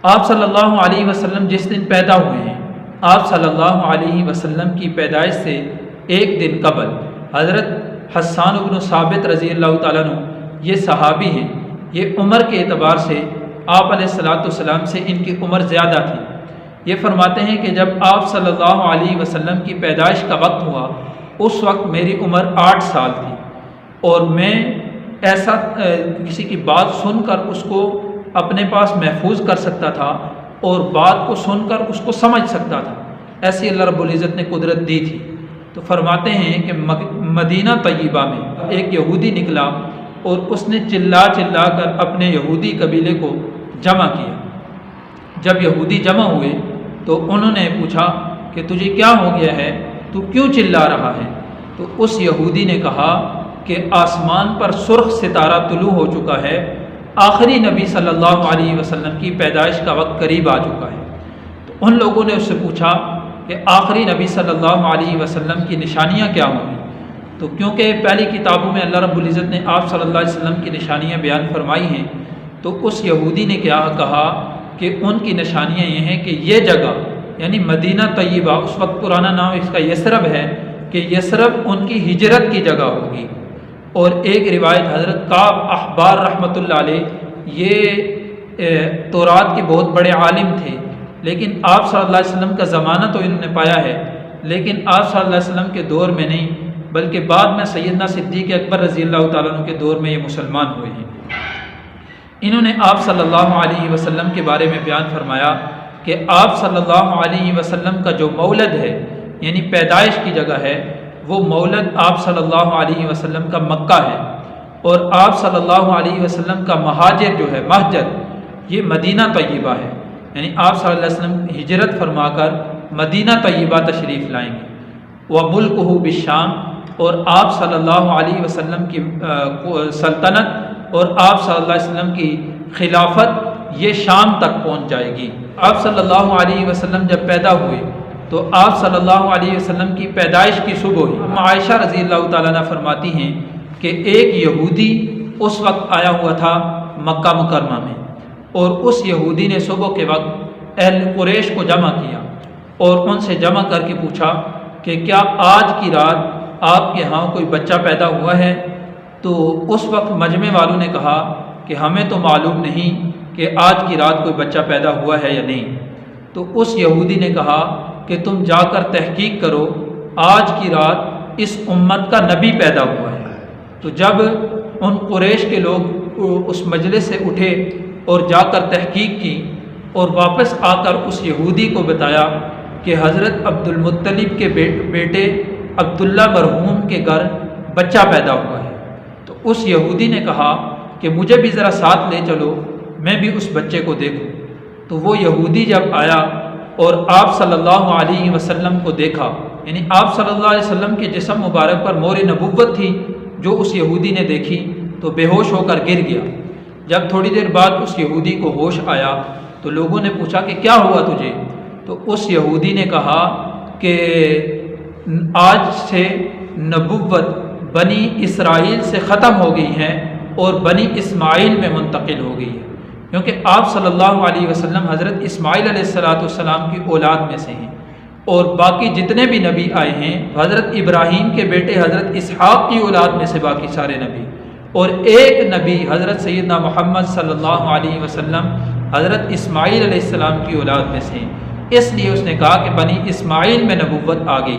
آپ صلی اللہ علیہ وسلم جس دن پیدا ہوئے ہیں، آپ صلی اللہ علیہ وسلم کی پیدائش سے ایک دن قبل حضرت حسان بن ثابت رضی اللہ تعالیٰ عنہ یہ صحابی ہیں، یہ عمر کے اعتبار سے آپ علیہ السلام سے ان کی عمر زیادہ تھی۔ یہ فرماتے ہیں کہ جب آپ صلی اللہ علیہ وسلم کی پیدائش کا وقت ہوا اس وقت میری عمر 8 سال تھی، اور میں ایسا کسی کی بات سن کر اس کو اپنے پاس محفوظ کر سکتا تھا اور بات کو سن کر اس کو سمجھ سکتا تھا، ایسی اللہ رب العزت نے قدرت دی تھی۔ تو فرماتے ہیں کہ مدینہ طیبہ میں ایک یہودی نکلا اور اس نے چلا کر اپنے یہودی قبیلے کو جمع کیا۔ جب یہودی جمع ہوئے تو انہوں نے پوچھا کہ تجھے کیا ہو گیا ہے، تو کیوں چلا رہا ہے؟ تو اس یہودی نے کہا کہ آسمان پر سرخ ستارہ طلوع ہو چکا ہے، آخری نبی صلی اللہ علیہ وسلم کی پیدائش کا وقت قریب آ چکا ہے۔ تو ان لوگوں نے اس سے پوچھا کہ آخری نبی صلی اللہ علیہ وسلم کی نشانیاں کیا ہوں گی؟ تو کیونکہ پہلی کتابوں میں اللہ رب العزت نے آپ صلی اللہ علیہ وسلم کی نشانیاں بیان فرمائی ہیں، تو اس یہودی نے کیا کہا کہ ان کی نشانیاں یہ ہیں کہ یہ جگہ یعنی مدینہ طیبہ، اس وقت پرانا نام اس کا یثرب ہے، کہ یثرب ان کی ہجرت کی جگہ ہوگی۔ اور ایک روایت حضرت کعب احبار رحمۃ اللہ علیہ، یہ تورات کے بہت بڑے عالم تھے، لیکن آپ صلی اللہ علیہ وسلم کا زمانہ تو انہوں نے پایا ہے، لیکن آپ صلی اللہ علیہ وسلم کے دور میں نہیں بلکہ بعد میں سیدنا صدیق اکبر رضی اللہ تعالیٰ عنہ کے دور میں یہ مسلمان ہوئے ہیں۔ انہوں نے آپ صلی اللہ علیہ وسلم کے بارے میں بیان فرمایا کہ آپ صلی اللہ علیہ وسلم کا جو مولد ہے یعنی پیدائش کی جگہ ہے، وہ مولد آپ صلی اللہ علیہ وسلم کا مکہ ہے، اور آپ صلی اللہ علیہ وسلم کا مہاجر جو ہے مہجر یہ مدینہ طیبہ ہے، یعنی آپ صلی اللہ علیہ وسلم ہجرت فرما کر مدینہ طیبہ تشریف لائیں گے۔ وَمُلْكُهُ بِالشام، اور آپ صلی اللہ علیہ وسلم کی سلطنت اور آپ صلی اللہ علیہ وسلم کی خلافت یہ شام تک پہنچ جائے گی۔ آپ صلی اللہ علیہ وسلم جب پیدا ہوئے تو آپ صلی اللہ علیہ وسلم کی پیدائش کی صبح ہی عائشہ رضی اللہ تعالیٰ عنہ فرماتی ہیں کہ ایک یہودی اس وقت آیا ہوا تھا مکہ مکرمہ میں، اور اس یہودی نے صبح کے وقت اہل قریش کو جمع کیا اور ان سے جمع کر کے پوچھا کہ کیا آج کی رات آپ کے ہاں کوئی بچہ پیدا ہوا ہے؟ تو اس وقت مجمع والوں نے کہا کہ ہمیں تو معلوم نہیں کہ آج کی رات کوئی بچہ پیدا ہوا ہے یا نہیں۔ تو اس یہودی نے کہا کہ تم جا کر تحقیق کرو، آج کی رات اس امت کا نبی پیدا ہوا ہے۔ تو جب ان قریش کے لوگ اس مجلس سے اٹھے اور جا کر تحقیق کی اور واپس آ کر اس یہودی کو بتایا کہ حضرت عبد المطلب کے بیٹے عبداللہ مرحوم کے گھر بچہ پیدا ہوا ہے، تو اس یہودی نے کہا کہ مجھے بھی ذرا ساتھ لے چلو، میں بھی اس بچے کو دیکھوں۔ تو وہ یہودی جب آیا اور آپ صلی اللہ علیہ وسلم کو دیکھا، یعنی آپ صلی اللہ علیہ وسلم کے جسم مبارک پر مور نبوت تھی جو اس یہودی نے دیکھی، تو بے ہوش ہو کر گر گیا۔ جب تھوڑی دیر بعد اس یہودی کو ہوش آیا تو لوگوں نے پوچھا کہ کیا ہوا تجھے؟ تو اس یہودی نے کہا کہ آج سے نبوت بنی اسرائیل سے ختم ہو گئی ہے اور بنی اسماعیل میں منتقل ہو گئی ہے، کیونکہ آپ صلی اللہ علیہ وسلم حضرت اسماعیل علیہ السلام کی اولاد میں سے ہیں، اور باقی جتنے بھی نبی آئے ہیں حضرت ابراہیم کے بیٹے حضرت اسحاق کی اولاد میں سے باقی سارے نبی، اور ایک نبی حضرت سیدنا محمد صلی اللہ علیہ وسلم حضرت اسماعیل علیہ السلام کی اولاد میں سے ہیں۔ اس لیے اس نے کہا کہ بنی اسماعیل میں نبوت آ گئی۔